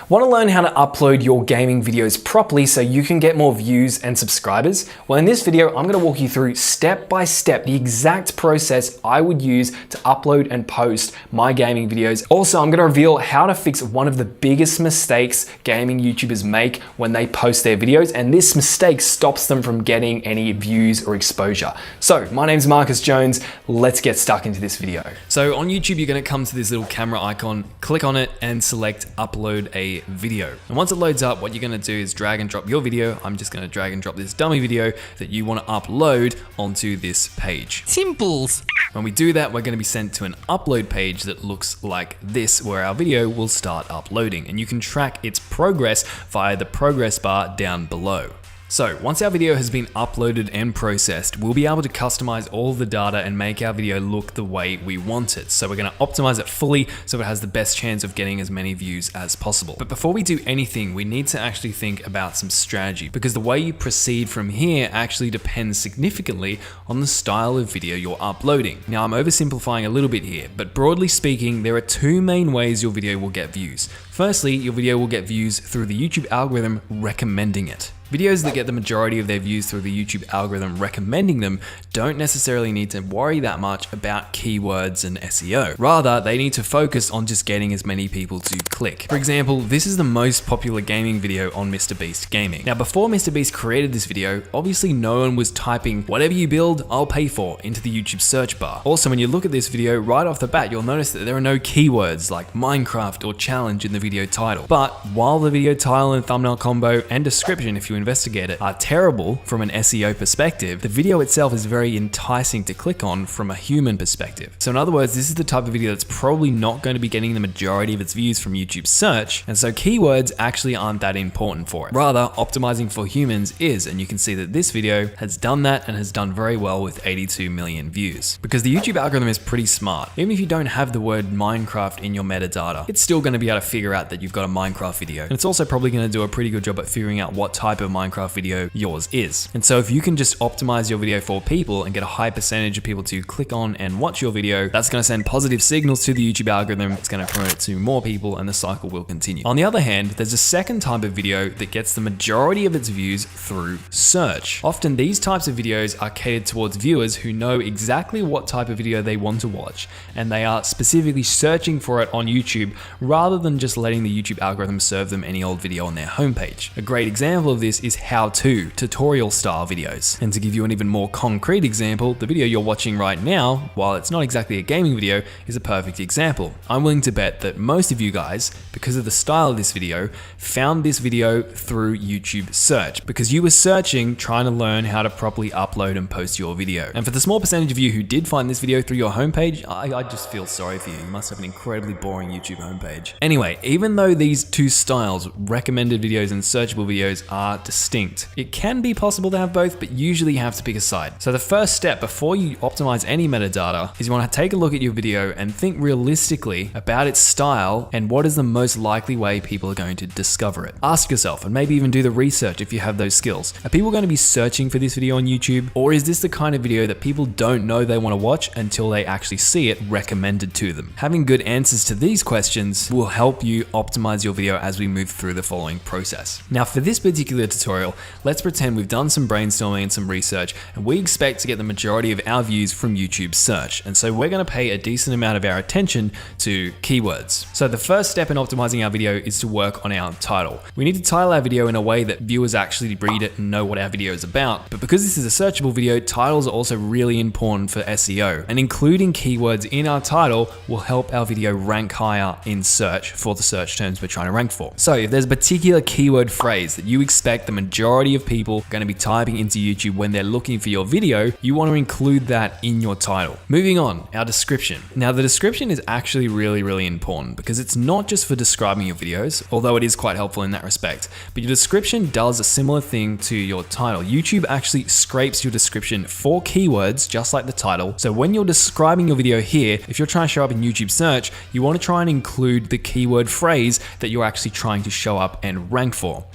Want to learn how to upload your gaming videos properly so you can get more views and subscribers? Well, in this video, I'm going to walk you through step by step the exact process I would use to upload and post my gaming videos. Also, I'm going to reveal how to fix one of the biggest mistakes gaming YouTubers make when they post their videos, and this mistake stops them from getting any views or exposure. So, my name's Marcus Jones. Let's get stuck into this video. So on YouTube, you're going to come to this little camera icon, click on it and select upload a video. And once it loads up, what you're going to do is drag and drop your video. I'm just going to drag and drop this dummy video that you want to upload onto this page. Simples. When we do that, we're going to be sent to an upload page that looks like this, where our video will start uploading, and you can track its progress via the progress bar down below. So once our video has been uploaded and processed, we'll be able to customize all the data and make our video look the way we want it. So we're going to optimize it fully so it has the best chance of getting as many views as possible. But before we do anything, we need to actually think about some strategy, because the way you proceed from here actually depends significantly on the style of video you're uploading. Now, I'm oversimplifying a little bit here, but broadly speaking, there are two main ways your video will get views. Firstly, your video will get views through the YouTube algorithm recommending it. Videos that get the majority of their views through the YouTube algorithm recommending them don't necessarily need to worry that much about keywords and SEO. Rather, they need to focus on just getting as many people to click. For example, this is the most popular gaming video on MrBeast Gaming. Now, before MrBeast created this video, obviously no one was typing "whatever you build, I'll pay for" into the YouTube search bar. Also, when you look at this video, right off the bat, you'll notice that there are no keywords like Minecraft or challenge in the video title. But while the video title and thumbnail combo and description, if you investigate it, are terrible from an SEO perspective, the video itself is very enticing to click on from a human perspective. So in other words, this is the type of video that's probably not going to be getting the majority of its views from YouTube search, and so keywords actually aren't that important for it. Rather, optimizing for humans is, and you can see that this video has done that and has done very well with 82 million views. Because the YouTube algorithm is pretty smart. Even if you don't have the word Minecraft in your metadata, it's still going to be able to figure out that you've got a Minecraft video. And it's also probably going to do a pretty good job at figuring out what type of Minecraft video yours is. And so if you can just optimize your video for people and get a high percentage of people to click on and watch your video, that's going to send positive signals to the YouTube algorithm. It's going to promote it to more people, and the cycle will continue. On the other hand, there's a second type of video that gets the majority of its views through search. Often these types of videos are catered towards viewers who know exactly what type of video they want to watch, and they are specifically searching for it on YouTube rather than just letting the YouTube algorithm serve them any old video on their homepage. A great example of this is how-to, tutorial style videos. And to give you an even more concrete example, the video you're watching right now, while it's not exactly a gaming video, is a perfect example. I'm willing to bet that most of you guys, because of the style of this video, found this video through YouTube search, because you were searching trying to learn how to properly upload and post your video. And for the small percentage of you who did find this video through your homepage, I just feel sorry for you. You must have an incredibly boring YouTube homepage. Anyway, even though these two styles, recommended videos and searchable videos, are distinct, it can be possible to have both, but usually you have to pick a side. So the first step before you optimize any metadata is you want to take a look at your video and think realistically about its style and what is the most likely way people are going to discover it. Ask yourself, and maybe even do the research if you have those skills. Are people going to be searching for this video on YouTube, or is this the kind of video that people don't know they want to watch until they actually see it recommended to them? Having good answers to these questions will help you optimize your video as we move through the following process. Now, for this particular tutorial, let's pretend we've done some brainstorming and some research, and we expect to get the majority of our views from YouTube search. And so we're going to pay a decent amount of our attention to keywords. So the first step in optimizing our video is to work on our title. We need to title our video in a way that viewers actually read it and know what our video is about. But because this is a searchable video, titles are also really important for SEO, and including keywords in our title will help our video rank higher in search for the search terms we're trying to rank for. So if there's a particular keyword phrase that you expect the majority of people are going to be typing into YouTube when they're looking for your video, you want to include that in your title. Moving on, our description. Now, the description is actually really important, because it's not just for describing your videos, although it is quite helpful in that respect, but your description does a similar thing to your title. YouTube actually scrapes your description for keywords, just like the title. So when you're describing your video here, if you're trying to show up in YouTube search, you want to try and include the keyword phrase that you're actually trying to show up and rank for.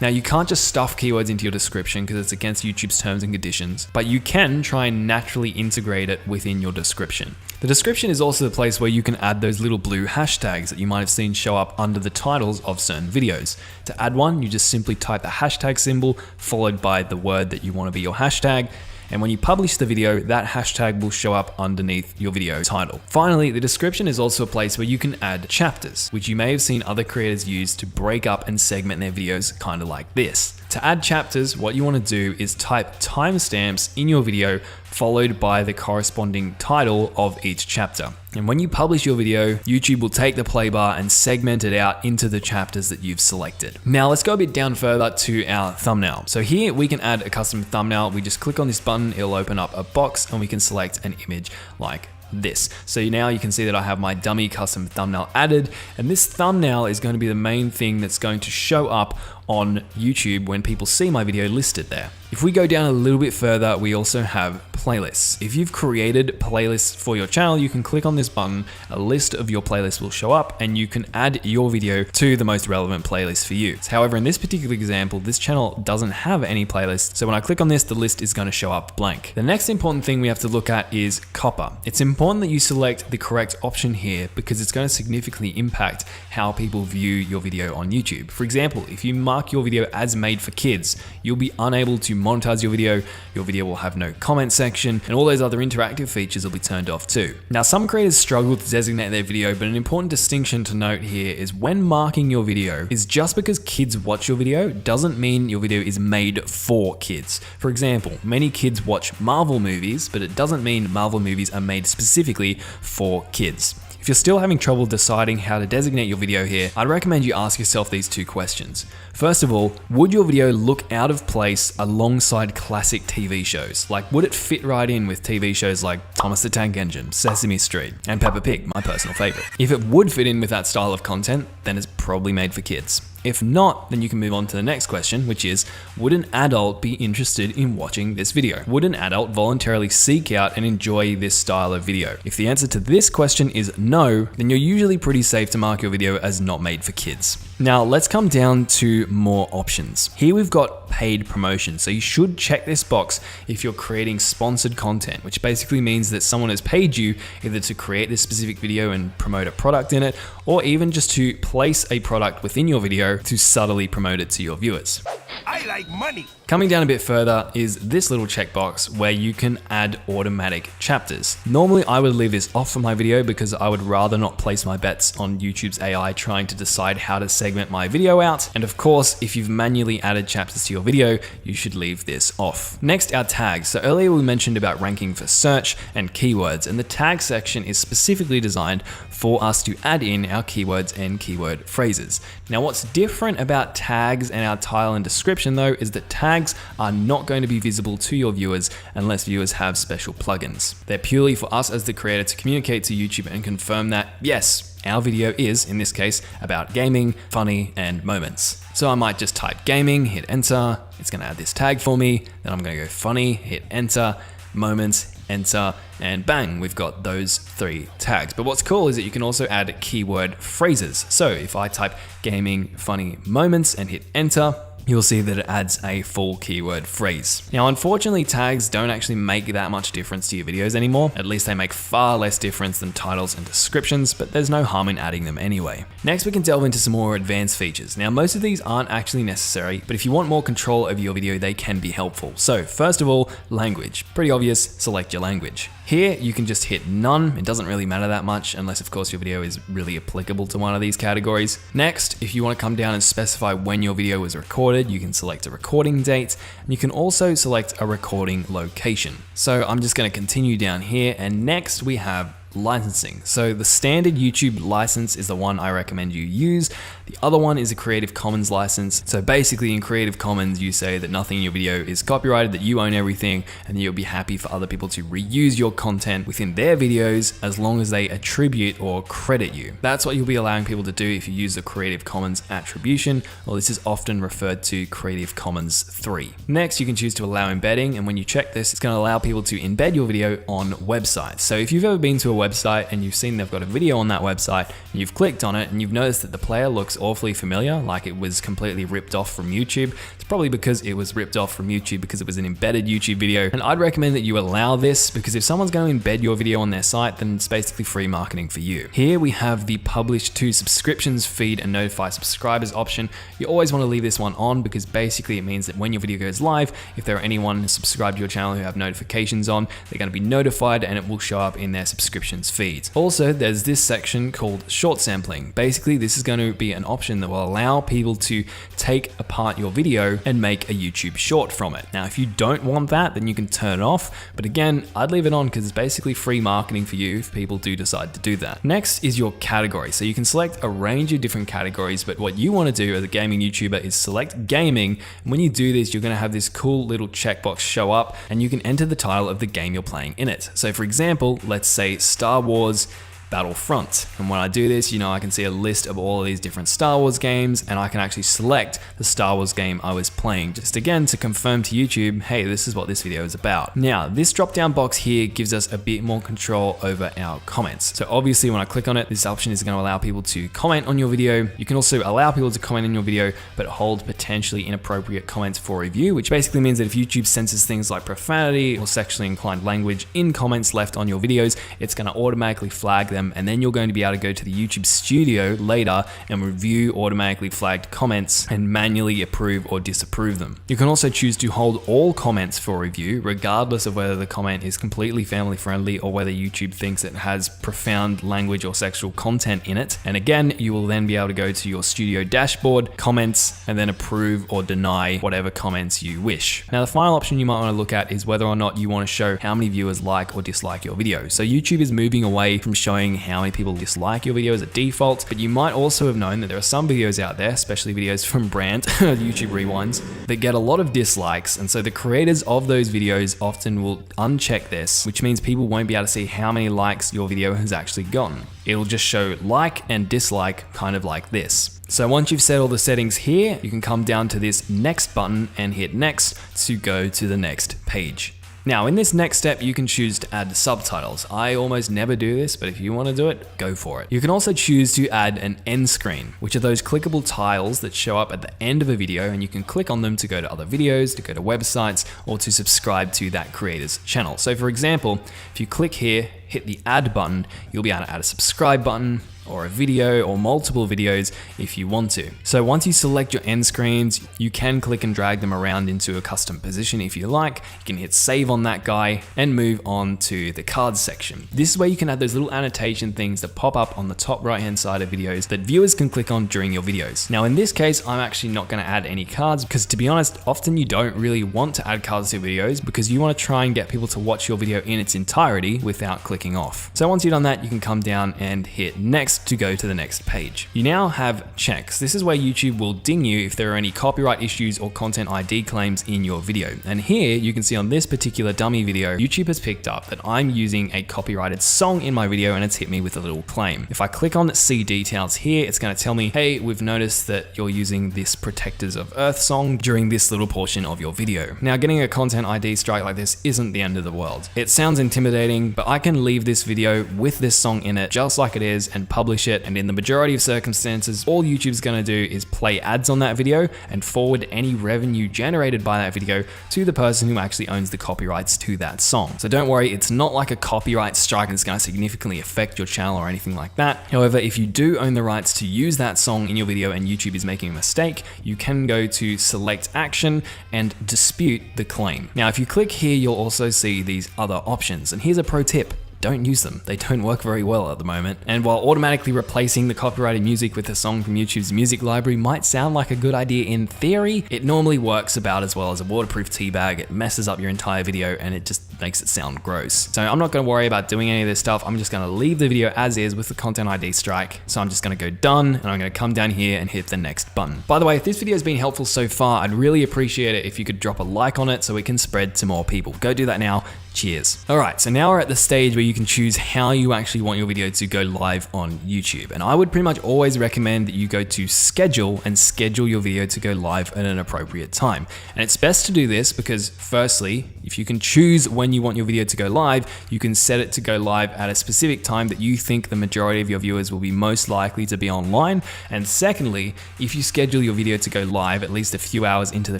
Now, you can't just stuff keywords into your description because it's against YouTube's terms and conditions, but you can try and naturally integrate it within your description. The description is also the place where you can add those little blue hashtags that you might have seen show up under the titles of certain videos. To add one, you just simply type the hashtag symbol followed by the word that you want to be your hashtag. And when you publish the video, that hashtag will show up underneath your video title. Finally, the description is also a place where you can add chapters, which you may have seen other creators use to break up and segment their videos kind of like this. To add chapters, what you want to do is type timestamps in your video followed by the corresponding title of each chapter. And when you publish your video, YouTube will take the play bar and segment it out into the chapters that you've selected. Now let's go a bit down further to our thumbnail. So here we can add a custom thumbnail. We just click on this button, it'll open up a box and we can select an image like this. So now you can see that I have my dummy custom thumbnail added, and this thumbnail is going to be the main thing that's going to show up on YouTube when people see my video listed there. If we go down a little bit further, we also have playlists. If you've created playlists for your channel, you can click on this button, a list of your playlists will show up, and you can add your video to the most relevant playlist for you. However, in this particular example, this channel doesn't have any playlists, so when I click on this, the list is going to show up blank. The next important thing we have to look at is copper. It's important that you select the correct option here because it's going to significantly impact how people view your video on YouTube. For example, if you mark your video as made for kids, you'll be unable to monetize your video will have no comment section, and all those other interactive features will be turned off too. Now, some creators struggle to designate their video, but an important distinction to note here is when marking your video is just because kids watch your video doesn't mean your video is made for kids. For example, many kids watch Marvel movies, but it doesn't mean Marvel movies are made specifically for kids. If you're still having trouble deciding how to designate your video here, I'd recommend you ask yourself these two questions. First of all, would your video look out of place alongside classic TV shows? Like, would it fit right in with TV shows like Thomas the Tank Engine, Sesame Street, and Peppa Pig, my personal favorite? If it would fit in with that style of content, then it's probably made for kids. If not, then you can move on to the next question, which is, would an adult be interested in watching this video? Would an adult voluntarily seek out and enjoy this style of video? If the answer to this question is no, then you're usually pretty safe to mark your video as not made for kids. Now let's come down to more options. Here we've got paid promotion. So you should check this box if you're creating sponsored content, which basically means that someone has paid you either to create this specific video and promote a product in it, or even just to place a product within your video to subtly promote it to your viewers. I like money. Coming down a bit further is this little checkbox where you can add automatic chapters. Normally I would leave this off for my video because I would rather not place my bets on YouTube's AI trying to decide how to segment my video out. And of course, if you've manually added chapters to your video, you should leave this off. Next, our tags. So earlier we mentioned about ranking for search and keywords, and the tag section is specifically designed for us to add in our keywords and keyword phrases. Now, what's different about tags and our title and description though is that tags are not going to be visible to your viewers unless viewers have special plugins. They're purely for us as the creator to communicate to YouTube and confirm that, yes, our video is, in this case, about gaming, funny, and moments. So I might just type gaming, hit enter, it's gonna add this tag for me, then I'm gonna go funny, hit enter, moments, enter, and bang, we've got those 3 tags. But what's cool is that you can also add keyword phrases. So if I type gaming, funny, moments, and hit enter, you'll see that it adds a full keyword phrase. Now, unfortunately, tags don't actually make that much difference to your videos anymore. At least they make far less difference than titles and descriptions, but there's no harm in adding them anyway. Next, we can delve into some more advanced features. Now, most of these aren't actually necessary, but if you want more control over your video, they can be helpful. So first of all, language. Pretty obvious, select your language. Here, you can just hit none. It doesn't really matter that much unless of course your video is really applicable to one of these categories. Next, if you want to come down and specify when your video was recorded, you can select a recording date, and you can also select a recording location. So I'm just going to continue down here, and next we have licensing. So the standard YouTube license is the one I recommend you use. The other one is a Creative Commons license. So basically in Creative Commons, you say that nothing in your video is copyrighted, that you own everything, and that you'll be happy for other people to reuse your content within their videos as long as they attribute or credit you. That's what you'll be allowing people to do if you use the Creative Commons attribution, or this is often referred to Creative Commons 3. Next, you can choose to allow embedding, and when you check this, it's going to allow people to embed your video on websites. So if you've ever been to a website and you've seen they've got a video on that website, and you've clicked on it and you've noticed that the player looks awfully familiar, like it was completely ripped off from YouTube. It's probably because it was ripped off from YouTube because it was an embedded YouTube video. And I'd recommend that you allow this, because if someone's going to embed your video on their site, then it's basically free marketing for you. Here we have the publish to subscriptions, feed and notify subscribers option. You always want to leave this one on, because basically it means that when your video goes live, if there are anyone subscribed to your channel who have notifications on, they're going to be notified and it will show up in their subscriptions feeds. Also, there's this section called short sampling. Basically, this is going to be an option that will allow people to take apart your video and make a YouTube short from it. Now, if you don't want that, then you can turn it off. But again, I'd leave it on because it's basically free marketing for you if people do decide to do that. Next is your category. So you can select a range of different categories, but what you want to do as a gaming YouTuber is select gaming. And when you do this, you're going to have this cool little checkbox show up and you can enter the title of the game you're playing in it. So for example, let's say Star Wars Battlefront. And when I do this, I can see a list of all of these different Star Wars games, and I can actually select the Star Wars game I was playing, just again to confirm to YouTube, hey, this is what this video is about. Now, this drop down box here gives us a bit more control over our comments. So obviously when I click on it, this option is going to allow people to comment on your video. You can also allow people to comment on your video, but hold potentially inappropriate comments for review, which basically means that if YouTube censors things like profanity or sexually inclined language in comments left on your videos, it's going to automatically flag them, and then you're going to be able to go to the YouTube studio later and review automatically flagged comments and manually approve or disapprove them. You can also choose to hold all comments for review, regardless of whether the comment is completely family friendly or whether YouTube thinks it has profound language or sexual content in it. And again, you will then be able to go to your studio dashboard, comments, and then approve or deny whatever comments you wish. Now, the final option you might want to look at is whether or not you want to show how many viewers like or dislike your video. So YouTube is moving away from showing how many people dislike your video as a default, but you might also have known that there are some videos out there, especially videos from Brand, YouTube Rewinds, that get a lot of dislikes. And so the creators of those videos often will uncheck this, which means people won't be able to see how many likes your video has actually gotten. It'll just show like and dislike, kind of like this. So once you've set all the settings here, you can come down to this next button and hit next to go to the next page. Now, in this next step, you can choose to add subtitles. I almost never do this, but if you want to do it, go for it. You can also choose to add an end screen, which are those clickable tiles that show up at the end of a video, and you can click on them to go to other videos, to go to websites, or to subscribe to that creator's channel. So for example, if you click here, hit the add button, you'll be able to add a subscribe button, or a video or multiple videos if you want to. So once you select your end screens, you can click and drag them around into a custom position if you like. You can hit save on that guy and move on to the cards section. This is where you can add those little annotation things that pop up on the top right hand side of videos that viewers can click on during your videos. Now in this case, I'm actually not going to add any cards because, to be honest, often you don't really want to add cards to videos because you want to try and get people to watch your video in its entirety without clicking off. So once you've done that, you can come down and hit next to go to the next page. You now have checks. This is where YouTube will ding you if there are any copyright issues or content ID claims in your video. And here you can see on this particular dummy video, YouTube has picked up that I'm using a copyrighted song in my video and it's hit me with a little claim. If I click on see details here, it's going to tell me, hey, we've noticed that you're using this Protectors of Earth song during this little portion of your video. Now, getting a content ID strike like this isn't the end of the world. It sounds intimidating, but I can leave this video with this song in it just like it is and publish it. And in the majority of circumstances, all YouTube's going to do is play ads on that video and forward any revenue generated by that video to the person who actually owns the copyrights to that song. So don't worry, it's not like a copyright strike that's going to significantly affect your channel or anything like that. However, if you do own the rights to use that song in your video and YouTube is making a mistake, you can go to select action and dispute the claim. Now, if you click here, you'll also see these other options. And here's a pro tip. Don't use them. They don't work very well at the moment. And while automatically replacing the copyrighted music with a song from YouTube's music library might sound like a good idea in theory, it normally works about as well as a waterproof tea bag. It messes up your entire video and it just makes it sound gross. So I'm not going to worry about doing any of this stuff. I'm just going to leave the video as is with the content ID strike. So I'm just going to go done and I'm going to come down here and hit the next button. By the way, if this video has been helpful so far, I'd really appreciate it if you could drop a like on it so it can spread to more people. Go do that now. Cheers. All right, so now we're at the stage where you can choose how you actually want your video to go live on YouTube. And I would pretty much always recommend that you go to schedule and schedule your video to go live at an appropriate time. And it's best to do this because, firstly, if you can choose when when you want your video to go live, you can set it to go live at a specific time that you think the majority of your viewers will be most likely to be online. And secondly, if you schedule your video to go live at least a few hours into the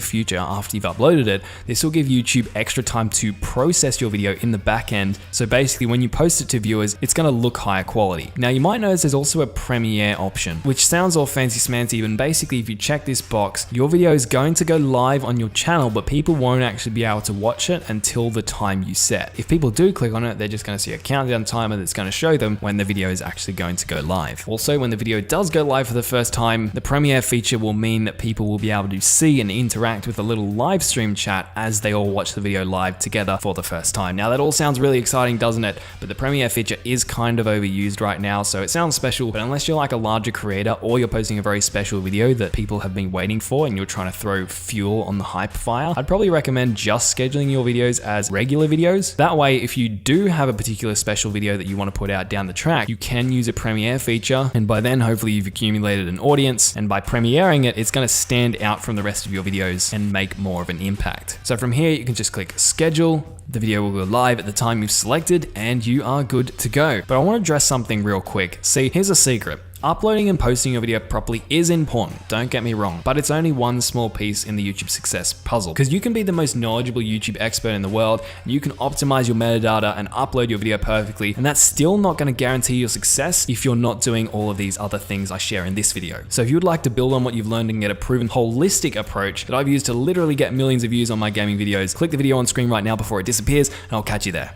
future after you've uploaded it, this will give YouTube extra time to process your video in the back end. So basically when you post it to viewers, it's going to look higher quality. Now you might notice there's also a premiere option, which sounds all fancy smancy, and basically if you check this box, your video is going to go live on your channel, but people won't actually be able to watch it until the time you set. If people do click on it, they're just going to see a countdown timer that's going to show them when the video is actually going to go live. Also, when the video does go live for the first time, the premiere feature will mean that people will be able to see and interact with a little live stream chat as they all watch the video live together for the first time. Now that all sounds really exciting, doesn't it? But the premiere feature is kind of overused right now, so it sounds special, but unless you're like a larger creator or you're posting a very special video that people have been waiting for and you're trying to throw fuel on the hype fire, I'd probably recommend just scheduling your videos as regular videos. That way, if you do have a particular special video that you want to put out down the track, you can use a premiere feature, and by then hopefully you've accumulated an audience, and by premiering it, it's going to stand out from the rest of your videos and make more of an impact. So from here, you can just click schedule. The video will go live at the time you've selected and you are good to go. But I want to address something real quick. See, here's a secret. Uploading and posting your video properly is important, don't get me wrong, but it's only one small piece in the YouTube success puzzle. Because you can be the most knowledgeable YouTube expert in the world, and you can optimize your metadata and upload your video perfectly, and that's still not going to guarantee your success if you're not doing all of these other things I share in this video. So if you would like to build on what you've learned and get a proven holistic approach that I've used to literally get millions of views on my gaming videos, click the video on screen right now before it disappears, and I'll catch you there.